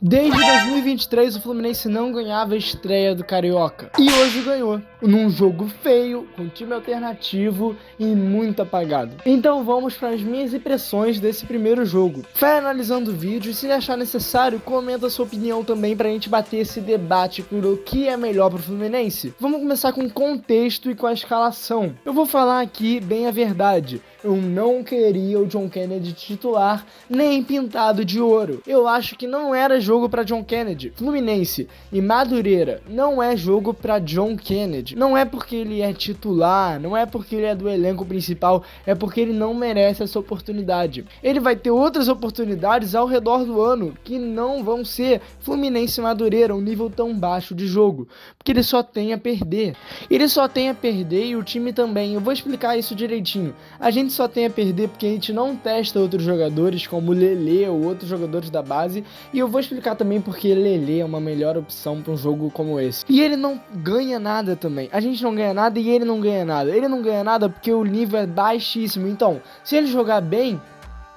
Desde 2023 o Fluminense não ganhava a estreia do Carioca. E hoje ganhou. Num jogo feio, com time alternativo e muito apagado. Então vamos para as minhas impressões desse primeiro jogo. Vai analisando o vídeo e se achar necessário, comenta a sua opinião também pra gente bater esse debate por o que é melhor pro Fluminense. Vamos começar com o contexto e com a escalação. Eu vou falar aqui bem a verdade. Eu não queria o John Kennedy titular, nem pintado de ouro. Eu acho que não era jogo para John Kennedy. Fluminense e Madureira não é jogo para John Kennedy. Não é porque ele é titular, não é porque ele é do elenco principal, é porque ele não merece essa oportunidade. Ele vai ter outras oportunidades ao redor do ano que não vão ser Fluminense e Madureira, um nível tão baixo de jogo, porque ele só tem a perder. Ele só tem a perder e o time também. Eu vou explicar isso direitinho. A gente só tem a perder porque a gente não testa outros jogadores como Lelê ou outros jogadores da base, e eu vou explicar também porque Lelê é uma melhor opção para um jogo como esse. E ele não ganha nada também. A gente não ganha nada e ele não ganha nada. Ele não ganha nada porque o nível é baixíssimo. Então, se ele jogar bem,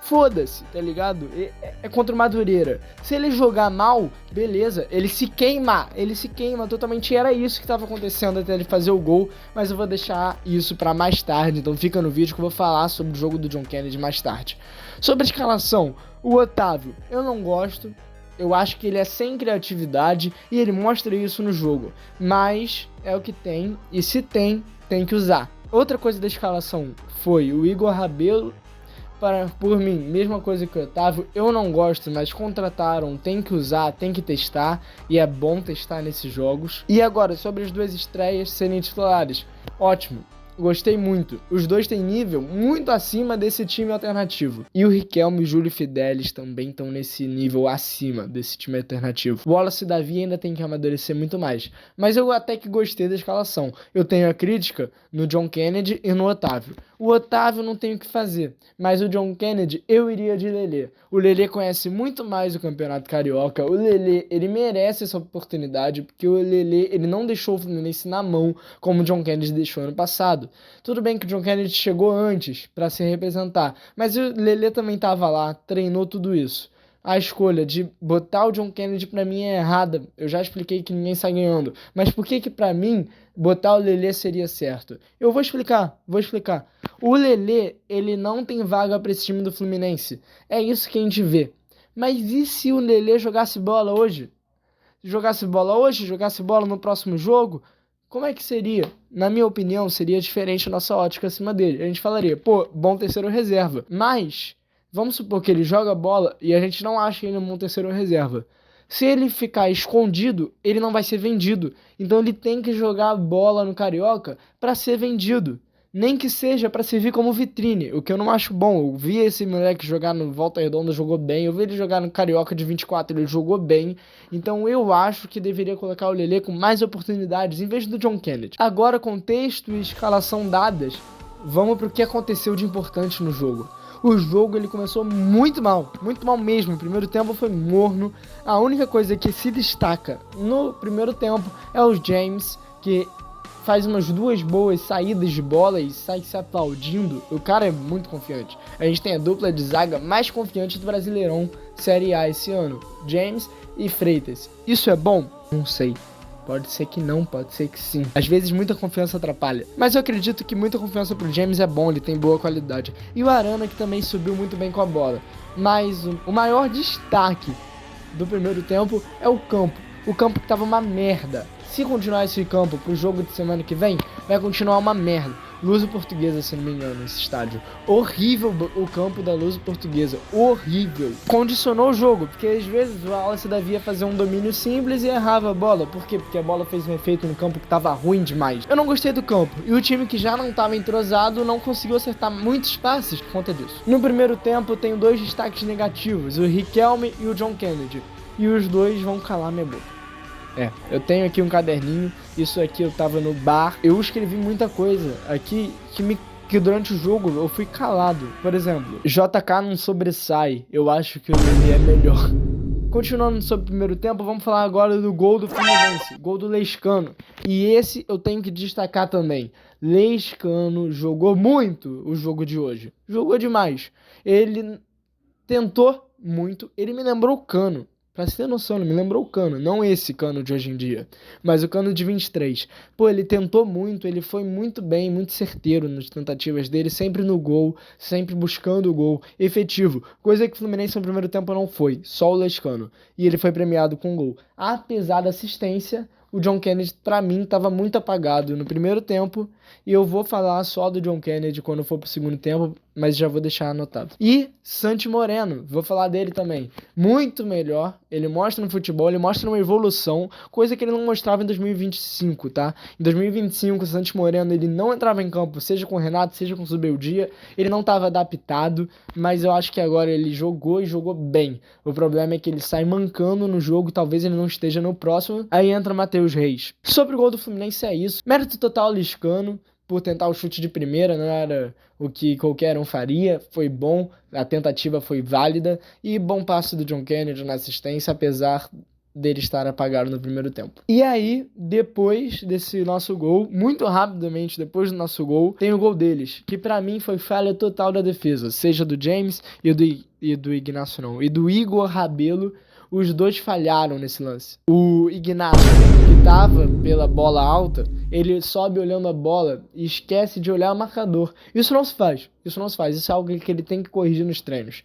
foda-se, tá ligado? É contra o Madureira. Se ele jogar mal, beleza, ele se queima totalmente. Era isso que tava acontecendo até ele fazer o gol, mas eu vou deixar isso pra mais tarde, então fica no vídeo que eu vou falar sobre o jogo do John Kennedy mais tarde. Sobre a escalação, o Otávio, eu não gosto. Eu acho que ele é sem criatividade e ele mostra isso no jogo, mas é o que tem, e se tem, tem que usar. Outra coisa da escalação foi o Igor Rabelo. Por mim, mesma coisa que o Otávio, eu não gosto, mas contrataram, tem que usar, tem que testar, e é bom testar nesses jogos. E agora, sobre as duas estreias serem titulares, ótimo, gostei muito. Os dois têm nível muito acima desse time alternativo. E o Riquelme e o Júlio Fidelis também estão nesse nível acima desse time alternativo. O Wallace e Davi ainda tem que amadurecer muito mais, mas eu até que gostei da escalação. Eu tenho a crítica no John Kennedy e no Otávio. O Otávio não tem o que fazer, mas o John Kennedy eu iria de Lelê. O Lelê conhece muito mais o Campeonato Carioca. O Lelê, ele merece essa oportunidade, porque o Lelê, ele não deixou o Fluminense na mão como o John Kennedy deixou ano passado. Tudo bem que o John Kennedy chegou antes para se representar, mas o Lelê também estava lá, treinou tudo isso. A escolha de botar o John Kennedy pra mim é errada. Eu já expliquei que ninguém sai ganhando. Mas por que pra mim botar o Lelê seria certo? Eu vou explicar. O Lelê, ele não tem vaga pra esse time do Fluminense. É isso que a gente vê. Mas e se o Lelê jogasse bola hoje? Jogasse bola no próximo jogo? Como é que seria? Na minha opinião, seria diferente a nossa ótica acima dele. A gente falaria, pô, bom terceiro reserva. Mas vamos supor que ele joga bola e a gente não acha ele um bom terceiro reserva. Se ele ficar escondido, ele não vai ser vendido. Então ele tem que jogar bola no Carioca para ser vendido. Nem que seja para servir como vitrine, o que eu não acho bom. Eu vi esse moleque jogar no Volta Redonda, jogou bem. Eu vi ele jogar no Carioca de 24, ele jogou bem. Então eu acho que deveria colocar o Lelê com mais oportunidades em vez do John Kennedy. Agora, contexto e escalação dadas, vamos pro que aconteceu de importante no jogo. O jogo ele começou muito mal mesmo. O primeiro tempo foi morno. A única coisa que se destaca no primeiro tempo é o James, que faz umas duas boas saídas de bola e sai se aplaudindo. O cara é muito confiante. A gente tem a dupla de zaga mais confiante do Brasileirão Série A esse ano, James e Freitas. Isso é bom? Não sei. Pode ser que não, pode ser que sim. Às vezes muita confiança atrapalha. Mas eu acredito que muita confiança pro James é bom, ele tem boa qualidade. E o Arana, que também subiu muito bem com a bola. Mas o maior destaque do primeiro tempo é o campo. O campo que tava uma merda. Se continuar esse campo pro jogo de semana que vem, vai continuar uma merda. Luso Portuguesa, se não me engano, esse estádio. Horrível o campo da Luso Portuguesa. Horrível. Condicionou o jogo, porque às vezes o Wallace Davi ia fazer um domínio simples e errava a bola. Por quê? Porque a bola fez um efeito no campo que tava ruim demais. Eu não gostei do campo. E o time que já não tava entrosado não conseguiu acertar muitos passes por conta disso. No primeiro tempo, eu tenho dois destaques negativos. O Riquelme e o John Kennedy. E os dois vão calar minha boca. Eu tenho aqui um caderninho, isso aqui eu tava no bar, eu escrevi muita coisa aqui que durante o jogo eu fui calado. Por exemplo, JK não sobressai, eu acho que o Lelê é melhor. Continuando sobre o primeiro tempo, vamos falar agora do gol do Fluminense, gol do Lescano. E esse eu tenho que destacar também. Lescano jogou muito o jogo de hoje, jogou demais. Ele tentou muito, ele me lembrou o Cano. Pra você ter noção, ele me lembrou o Cano, não esse Cano de hoje em dia, mas o Cano de 23. Pô, ele tentou muito, ele foi muito bem, muito certeiro nas tentativas dele, sempre no gol, sempre buscando o gol, efetivo, coisa que o Fluminense no primeiro tempo não foi, só o Lescano, e ele foi premiado com gol. Apesar da assistência, o John Kennedy, pra mim, estava muito apagado no primeiro tempo, e eu vou falar só do John Kennedy quando for pro segundo tempo, mas já vou deixar anotado. E Santi Moreno, vou falar dele também. Muito melhor, ele mostra no futebol, ele mostra uma evolução, coisa que ele não mostrava em 2025, tá? Em 2025, o Santi Moreno, ele não entrava em campo, seja com o Renato, seja com o Zubeldia, ele não estava adaptado, mas eu acho que agora ele jogou e jogou bem. O problema é que ele sai mancando no jogo, talvez ele não esteja no próximo, aí entra Matheus Reis. Sobre o gol do Fluminense é isso, mérito total Liscano, por tentar o chute de primeira, não era o que qualquer um faria, foi bom, a tentativa foi válida, e bom passe do John Kennedy na assistência, apesar dele estar apagado no primeiro tempo. E aí, depois desse nosso gol, muito rapidamente depois do nosso gol, tem o gol deles, que pra mim foi falha total da defesa, seja do James e do Ignacio não, e do Igor Rabelo. Os dois falharam nesse lance. O Ignacio, que tava pela bola alta, ele sobe olhando a bola e esquece de olhar o marcador. Isso não se faz. Isso é algo que ele tem que corrigir nos treinos.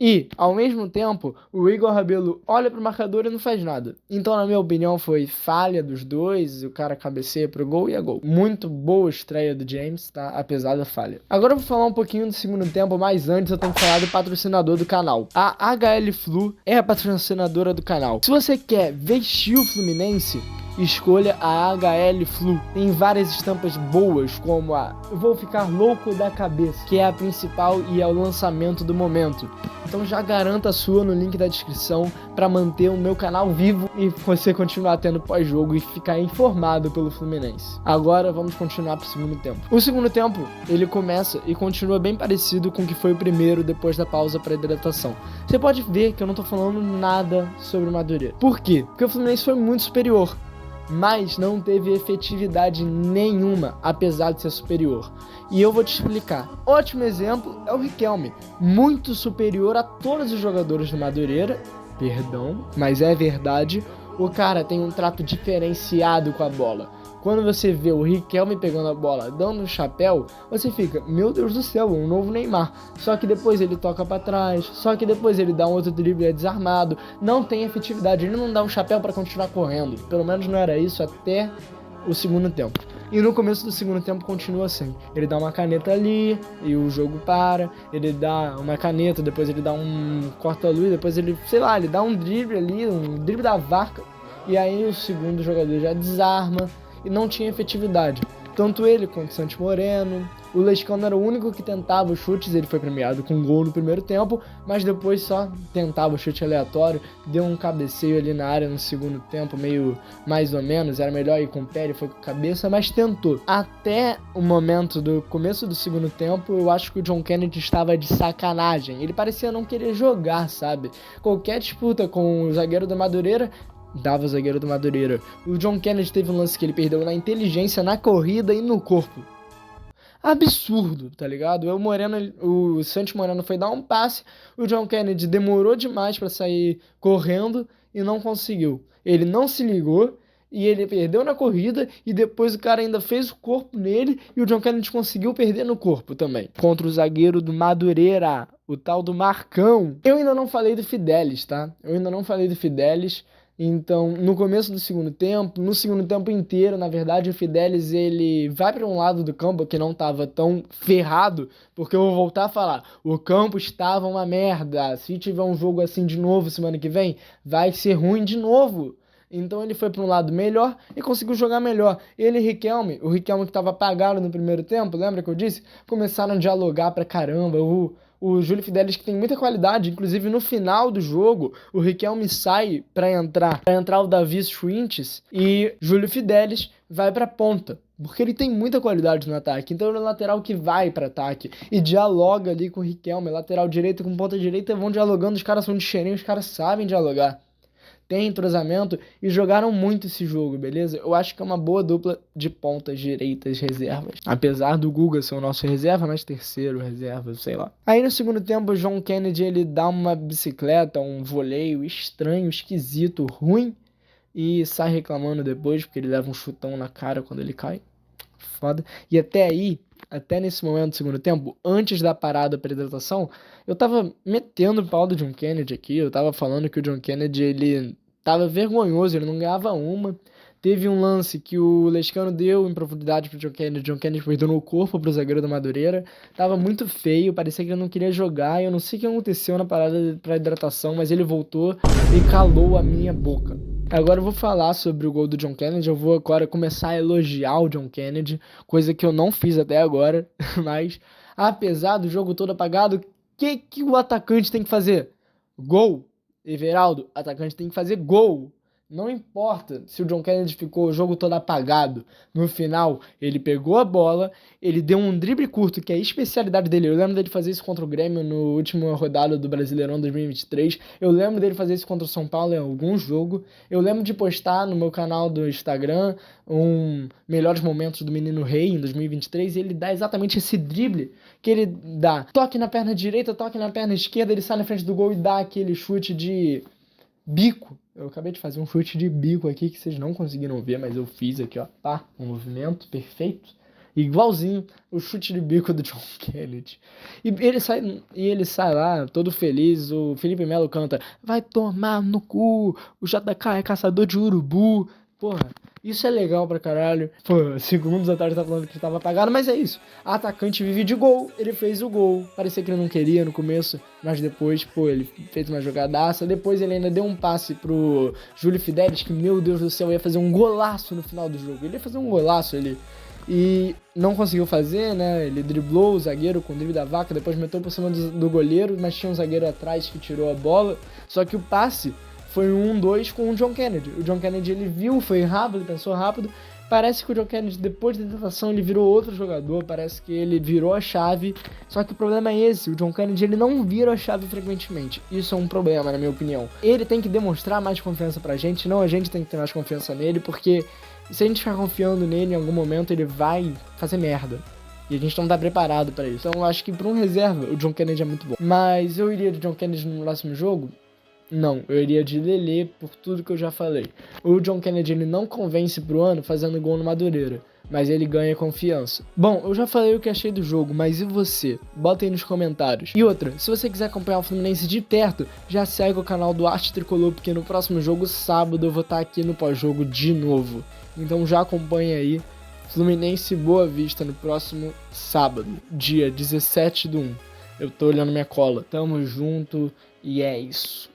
E, ao mesmo tempo, o Igor Rabelo olha pro marcador e não faz nada. Então, na minha opinião, foi falha dos dois, o cara cabeceia pro gol e é gol. Muito boa estreia do James, tá? Apesar da falha. Agora eu vou falar um pouquinho do segundo tempo, mas antes eu tenho que falar do patrocinador do canal. A HL Flu é a patrocinadora do canal. Se você quer vestir o Fluminense, escolha a HL Flu. Tem várias estampas boas, como a Eu Vou Ficar Louco da Cabeça, que é a principal e é o lançamento do momento. Então já garanta a sua no link da descrição para manter o meu canal vivo e você continuar tendo pós-jogo e ficar informado pelo Fluminense. Agora vamos continuar pro segundo tempo. O segundo tempo, ele começa e continua bem parecido com o que foi o primeiro depois da pausa para hidratação. Você pode ver que eu não tô falando nada sobre o Madureira. Por quê? Porque o Fluminense foi muito superior, mas não teve efetividade nenhuma, apesar de ser superior. E eu vou te explicar. Ótimo exemplo é o Riquelme, muito superior a todos os jogadores do Madureira, perdão, mas é verdade, o cara tem um trato diferenciado com a bola. Quando você vê o Riquelme pegando a bola, dando um chapéu, você fica, meu Deus do céu, um novo Neymar. Só que depois ele toca pra trás, só que depois ele dá um outro drible, é desarmado, não tem efetividade, ele não dá um chapéu pra continuar correndo. Pelo menos não era isso até o segundo tempo. E no começo do segundo tempo continua assim. Ele dá uma caneta ali e o jogo para. Ele dá uma caneta, depois ele dá um corta-luz, depois ele, sei lá, ele dá um drible ali, um drible da vaca. E aí o segundo jogador já desarma e não tinha efetividade. Tanto ele quanto o Santi Moreno. O Lescano era o único que tentava os chutes, ele foi premiado com um gol no primeiro tempo, mas depois só tentava o chute aleatório, deu um cabeceio ali na área no segundo tempo, meio mais ou menos, era melhor ir com o pé, ele foi com a cabeça, mas tentou. Até o momento do começo do segundo tempo, eu acho que o John Kennedy estava de sacanagem, ele parecia não querer jogar, sabe? Qualquer disputa com o zagueiro do Madureira, dava o zagueiro do Madureira. O John Kennedy teve um lance que ele perdeu na inteligência, na corrida e no corpo. Absurdo, tá ligado? O Santi Moreno foi dar um passe, o John Kennedy demorou demais pra sair correndo e não conseguiu. Ele não se ligou e ele perdeu na corrida e depois o cara ainda fez o corpo nele e o John Kennedy conseguiu perder no corpo também. Contra o zagueiro do Madureira, o tal do Marcão. Eu ainda não falei do Fidelis, tá? Então, no começo do segundo tempo, no segundo tempo inteiro, na verdade, o Fidelis, ele vai para um lado do campo que não estava tão ferrado, porque eu vou voltar a falar, o campo estava uma merda, se tiver um jogo assim de novo semana que vem, vai ser ruim de novo. Então ele foi para um lado melhor e conseguiu jogar melhor. Ele e o Riquelme que estava apagado no primeiro tempo, lembra que eu disse? Começaram a dialogar pra caramba, o Júlio Fidelis que tem muita qualidade, inclusive no final do jogo, o Riquelme sai pra entrar o Davi Schwintes e Júlio Fidelis vai pra ponta, porque ele tem muita qualidade no ataque, então ele é o lateral que vai pra ataque e dialoga ali com o Riquelme, lateral direito com ponta direita vão dialogando, os caras são de cheirinho, os caras sabem dialogar. têm entrosamento e jogaram muito esse jogo, beleza? Eu acho que é uma boa dupla de pontas direitas reservas. Apesar do Guga ser o nosso reserva, mas terceiro reserva, sei lá. Aí no segundo tempo, o John Kennedy, ele dá uma bicicleta, um voleio estranho, esquisito, ruim, e sai reclamando depois, porque ele leva um chutão na cara quando ele cai. Foda. E até aí, até nesse momento do segundo tempo, antes da parada para hidratação, eu tava metendo o pau do John Kennedy aqui, eu tava falando que o John Kennedy, ele tava vergonhoso, ele não ganhava uma. Teve um lance que o Lescano deu em profundidade pro John Kennedy perdeu no corpo pro zagueiro do Madureira. Tava muito feio, parecia que ele não queria jogar, eu não sei o que aconteceu na parada pra hidratação, mas ele voltou e calou a minha boca. Agora eu vou falar sobre o gol do John Kennedy, eu vou agora começar a elogiar o John Kennedy, coisa que eu não fiz até agora, mas apesar do jogo todo apagado, o que o atacante tem que fazer? Gol! Everaldo, atacante tem que fazer gol! Não importa se o John Kennedy ficou o jogo todo apagado. No final, ele pegou a bola, ele deu um drible curto, que é a especialidade dele. Eu lembro dele fazer isso contra o Grêmio no último rodada do Brasileirão 2023. Eu lembro dele fazer isso contra o São Paulo em algum jogo. Eu lembro de postar no meu canal do Instagram melhores momentos do Menino Rei em 2023. E ele dá exatamente esse drible que ele dá. Toque na perna direita, toque na perna esquerda, ele sai na frente do gol e dá aquele chute de bico. Eu acabei de fazer um chute de bico aqui que vocês não conseguiram ver, mas eu fiz aqui, ó, pá, um movimento perfeito, igualzinho o chute de bico do John Kennedy. E ele sai lá, todo feliz, o Felipe Melo canta, vai tomar no cu, o JK é caçador de urubu. Porra, isso é legal pra caralho. Pô, 5 minutos atrás ele tá falando que tava apagado, mas é isso. Atacante vive de gol, ele fez o gol. Parecia que ele não queria no começo, mas depois, pô, ele fez uma jogadaça. Depois ele ainda deu um passe pro Júlio Fidelis, que, meu Deus do céu, ia fazer um golaço no final do jogo. Ele ia fazer um golaço ali. E não conseguiu fazer, né? Ele driblou o zagueiro com o drible da vaca, depois meteu por cima do goleiro, mas tinha um zagueiro atrás que tirou a bola. Só que o passe foi um 1-2 com o John Kennedy. O John Kennedy, ele viu, foi rápido, pensou rápido. Parece que o John Kennedy, depois da tentação, ele virou outro jogador. Parece que ele virou a chave. Só que o problema é esse. O John Kennedy, ele não vira a chave frequentemente. Isso é um problema, na minha opinião. Ele tem que demonstrar mais confiança pra gente. Não a gente tem que ter mais confiança nele. Porque se a gente ficar confiando nele, em algum momento, ele vai fazer merda. E a gente não tá preparado pra isso. Então eu acho que pra um reserva, o John Kennedy é muito bom. Mas eu iria de John Kennedy no próximo jogo? Não, eu iria de Lelê por tudo que eu já falei. O John Kennedy, ele não convence pro ano fazendo gol no Madureira, mas ele ganha confiança. Bom, eu já falei o que achei do jogo, mas e você? Bota aí nos comentários. E outra, se você quiser acompanhar o Fluminense de perto, já segue o canal do Arte Tricolor, porque no próximo jogo, sábado, eu vou estar aqui no pós-jogo de novo. Então já acompanha aí. Fluminense Boa Vista no próximo sábado, dia 17/1. Eu tô olhando minha cola. Tamo junto e é isso.